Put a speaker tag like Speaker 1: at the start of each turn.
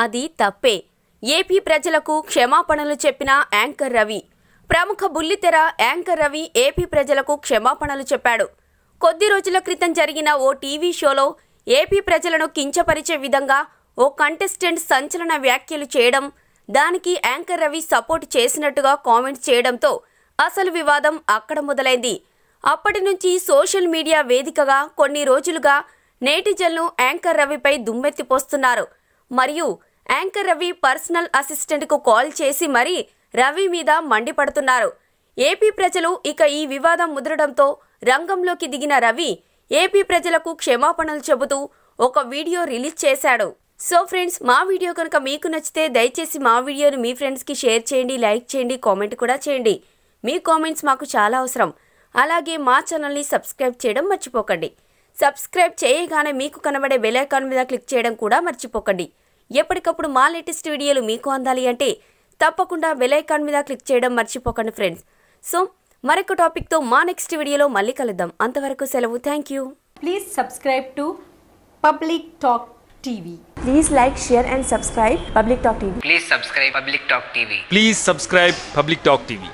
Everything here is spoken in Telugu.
Speaker 1: నాది తప్పే. ఏపీ ప్రజలకు క్షమాపణలు చెప్పిన యాంకర్ రవి. ప్రముఖ బుల్లితెర యాంకర్ రవి ఏపీ ప్రజలకు క్షమాపణలు చెప్పాడు. కొద్ది రోజుల క్రితం జరిగిన ఓ టీవీ షోలో ఏపీ ప్రజలను కించపరిచే విధంగా ఓ కంటెస్టెంట్ సంచలన వ్యాఖ్యలు చేయడం, దానికి యాంకర్ రవి సపోర్ట్ చేసినట్టుగా కామెంట్స్ చేయడంతో అసలు వివాదం అక్కడ మొదలైంది. అప్పటి నుంచి సోషల్ మీడియా వేదికగా కొన్ని రోజులుగా నేటిజన్లు యాంకర్ రవిపై దుమ్మెత్తిపోస్తున్నారు. మరియు యాంకర్ రవి పర్సనల్ అసిస్టెంట్కు కాల్ చేసి మరీ రవి మీద మండిపడుతున్నారు. ఏపీ ప్రజలు ఇక ఈ వివాదం ముదరడంతో రంగంలోకి దిగిన రవి ఏపీ ప్రజలకు క్షమాపణలు చెబుతూ ఒక వీడియో రిలీజ్ చేశాడు. సో ఫ్రెండ్స్, మా వీడియో కనుక మీకు నచ్చితే దయచేసి మా వీడియోని మీ ఫ్రెండ్స్కి షేర్ చేయండి, లైక్ చేయండి, కామెంట్ కూడా చేయండి. మీ కామెంట్స్ మాకు చాలా అవసరం. అలాగే మా ఛానల్ని సబ్స్క్రైబ్ చేయడం మర్చిపోకండి. సబ్స్క్రైబ్ చేయగానే మీకు కనబడే బెల్ ఐకాన్ మీద క్లిక్ చేయడం కూడా మర్చిపోకండి. ఎప్పటికప్పుడు మా లేటెస్ట్ వీడియోలు మీకు అందాలి అంటే తప్పకుండా బెల్ ఐకాన్ మీద క్లిక్ చేయడం మర్చిపోకండి ఫ్రెండ్స్. సో మరొక టాపిక్తో మా నెక్స్ట్ వీడియోలో మళ్ళీ కలుద్దాం. అంతవరకు సెలవు. Thank you.
Speaker 2: Please subscribe to Public Talk TV.
Speaker 1: Please like, share and subscribe Public Talk TV.
Speaker 3: Please subscribe Public Talk TV.
Speaker 4: Please subscribe Public Talk TV.